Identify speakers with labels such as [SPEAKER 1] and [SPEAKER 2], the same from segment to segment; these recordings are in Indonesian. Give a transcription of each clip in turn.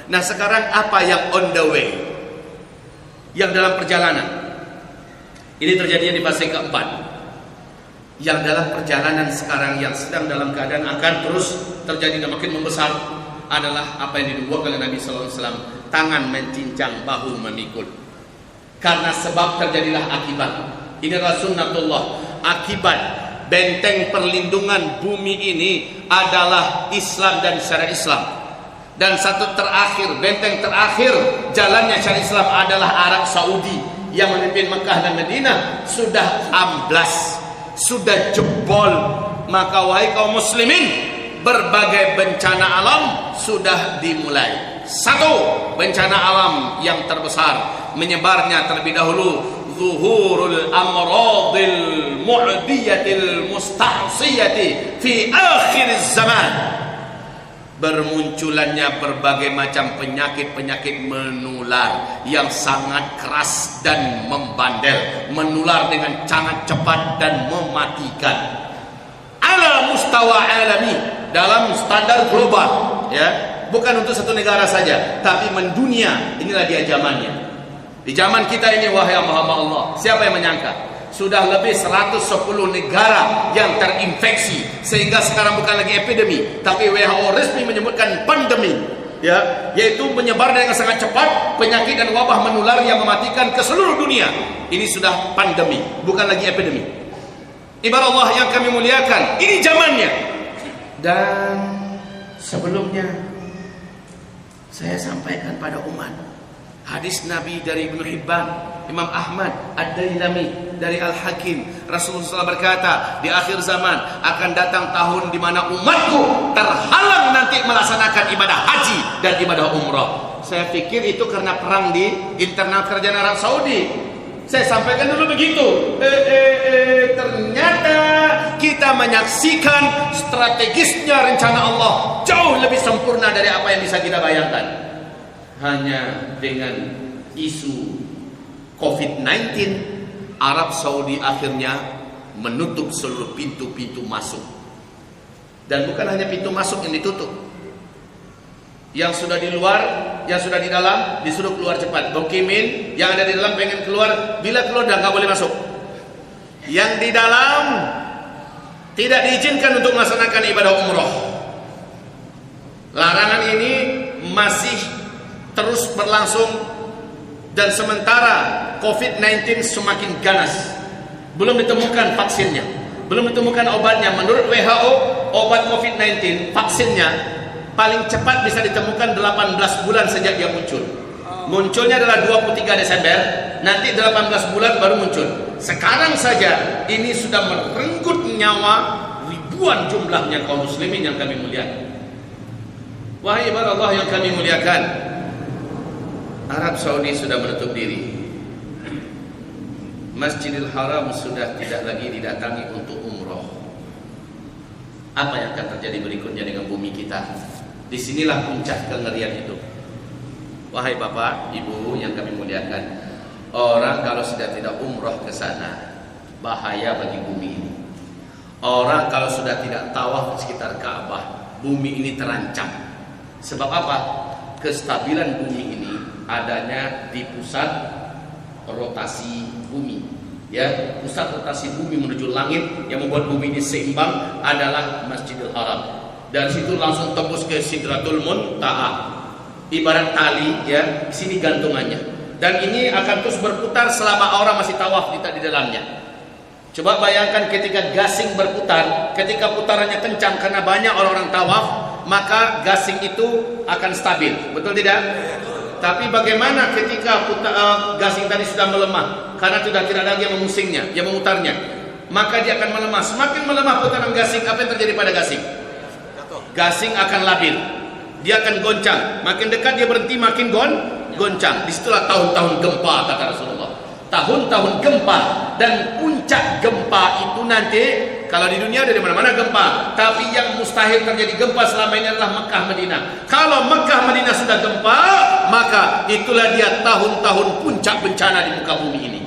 [SPEAKER 1] Nah sekarang apa yang on the way, yang dalam perjalanan? Ini terjadinya di fase keempat. Yang dalam perjalanan sekarang, yang sedang dalam keadaan akan terus terjadi dan makin membesar, adalah apa yang dinubuatkan oleh Nabi SAW. Tangan mencincang, bahu memikul. Karena sebab terjadilah akibat. Ini adalah sunnatullah. Akibat benteng perlindungan bumi ini adalah Islam dan syariat Islam. Dan satu terakhir, benteng terakhir jalannya syariat Islam adalah Arab Saudi yang memimpin Mekah dan Madinah. Sudah amblas, sudah jebol. Maka wahai kaum muslimin, berbagai bencana alam sudah dimulai. Satu, bencana alam yang terbesar, menyebarnya terlebih dahulu zuhurul amradil mu'diyatil musta'siyati fi akhir zaman. Bermunculannya berbagai macam penyakit-penyakit menular yang sangat keras dan membandel, menular dengan sangat cepat dan mematikan. Ala mustawa alami, dalam standar global, ya, bukan untuk satu negara saja, tapi mendunia. Inilah dia zamannya. Di zaman kita ini, wahai hamba-hamba Allah, siapa yang menyangka sudah lebih 110 negara yang terinfeksi, sehingga sekarang bukan lagi epidemi, tapi WHO resmi menyebutkan pandemi, ya, yaitu menyebar dengan sangat cepat, penyakit dan wabah menular yang mematikan ke seluruh dunia. Ini sudah pandemi, bukan lagi epidemi. Ibarat Allah yang kami muliakan, ini zamannya. Dan sebelumnya saya sampaikan pada umat hadis Nabi dari Ibnu Hibban, Imam Ahmad, Ad-Dailami, dari Al-Hakim. Rasulullah SAW berkata, di akhir zaman akan datang tahun di mana umatku terhalang nanti melaksanakan ibadah haji dan ibadah umrah. Saya pikir itu karena perang di internal kerajaan Arab Saudi. Saya sampaikan dulu begitu. Ternyata kita menyaksikan strategisnya rencana Allah jauh lebih sempurna dari apa yang bisa kita bayangkan. Hanya dengan isu COVID-19, Arab Saudi akhirnya menutup seluruh pintu-pintu masuk. Dan bukan hanya pintu masuk yang ditutup, yang sudah di luar, yang sudah di dalam disuruh keluar cepat. Mukimin yang ada di dalam pengen keluar, bila keluar dah nggak boleh masuk. Yang di dalam tidak diizinkan untuk melaksanakan ibadah umroh. Larangan ini masih terus berlangsung, dan sementara COVID-19 semakin ganas, belum ditemukan vaksinnya, belum ditemukan obatnya. Menurut WHO, obat COVID-19 vaksinnya paling cepat bisa ditemukan 18 bulan sejak dia muncul. Munculnya adalah 23 Desember, nanti 18 bulan baru muncul. Sekarang saja ini sudah merenggut nyawa ribuan jumlahnya kaum muslimin yang kami muliakan. Wahai ibadah Allah yang kami muliakan, Arab Saudi sudah menutup diri. Masjidil Haram sudah tidak lagi didatangi untuk umroh. Apa yang akan terjadi berikutnya dengan bumi kita? Disinilah puncak kengerian itu. Wahai bapak, ibu yang kami muliakan, orang kalau sudah tidak umroh ke sana, bahaya bagi bumi ini. Orang kalau sudah tidak tawaf di sekitar Ka'bah, bumi ini terancam. Sebab apa? Kestabilan bumi ini adanya di pusat rotasi bumi, ya, pusat rotasi bumi menuju langit yang membuat bumi ini seimbang adalah Masjidil Haram. Dari situ langsung tembus ke Sidratul Muntaha, ibarat tali, ya, di sini gantungannya. Dan ini akan terus berputar selama orang masih tawaf di dalamnya. Coba bayangkan ketika gasing berputar, ketika putarannya kencang karena banyak orang-orang tawaf, maka gasing itu akan stabil, betul tidak? Tapi bagaimana ketika gasing tadi sudah melemah, karena sudah tidak ada lagi yang memusingnya, yang memutarnya, maka dia akan melemah. Semakin melemah putaran gasing, apa yang terjadi pada gasing? Gasing akan labil, dia akan goncang. Makin dekat dia berhenti, makin goncang. Disitulah tahun-tahun gempa, kata Rasulullah. Tahun-tahun gempa, dan puncak gempa itu nanti, kalau di dunia ada di mana-mana gempa, tapi yang mustahil terjadi gempa selama ini adalah Mekah Madinah. Kalau Mekah Madinah sudah gempa, maka itulah dia tahun-tahun puncak bencana di muka bumi ini.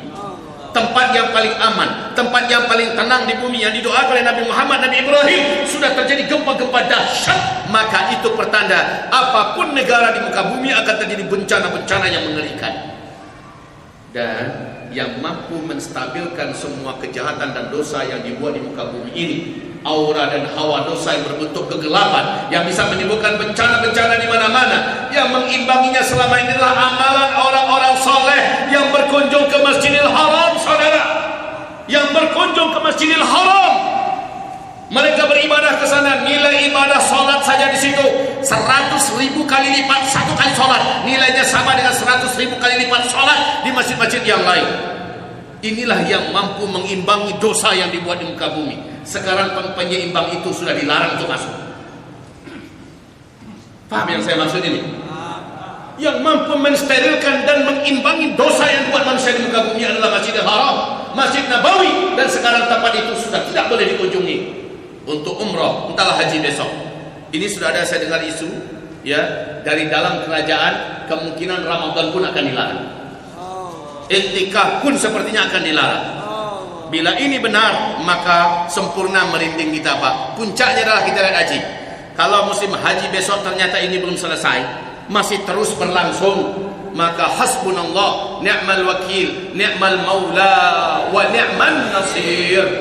[SPEAKER 1] tempat yang paling aman, tempat yang paling tenang di bumi yang didoakan oleh Nabi Muhammad, Nabi Ibrahim, sudah terjadi gempa-gempa dahsyat, maka itu pertanda apapun negara di muka bumi akan terjadi bencana-bencana yang mengerikan. Dan yang mampu menstabilkan semua kejahatan dan dosa yang dibuat di muka bumi ini, aura dan hawa dosa yang berbentuk kegelapan yang bisa menimbulkan bencana-bencana di mana-mana, yang mengimbanginya selama ini adalah amalan orang-orang soleh yang berkunjung ke Masjidil Haram, saudara, yang berkunjung ke Masjidil Haram. Mereka beribadah ke sana, nilai ibadah solat saja di situ 100.000 kali lipat satu kali solat, nilainya sama dengan 100.000 kali lipat solat di masjid-masjid yang lain. Inilah yang mampu mengimbangi dosa yang dibuat di muka bumi. Sekarang penyeimbang itu sudah dilarang untuk masuk. Paham yang saya maksud ini? Yang mampu mensterilkan dan mengimbangi dosa yang dibuat manusia di muka bumi adalah Masjidil Haram, Masjid Nabawi, dan sekarang tempat itu sudah tidak boleh dikunjungi untuk umrah, entahlah haji besok. Ini sudah ada, saya dengar isu ya dari dalam kerajaan, kemungkinan Ramadan pun akan dilarang, iktikaf pun sepertinya akan dilarang. Bila ini benar, maka sempurna merinding kita, Pak. Puncaknya adalah kita lihat haji. Kalau musim haji besok ternyata ini belum selesai, masih terus berlangsung, maka hasbunallah ni'mal wakil, ni'mal maula wa ni'man nasir.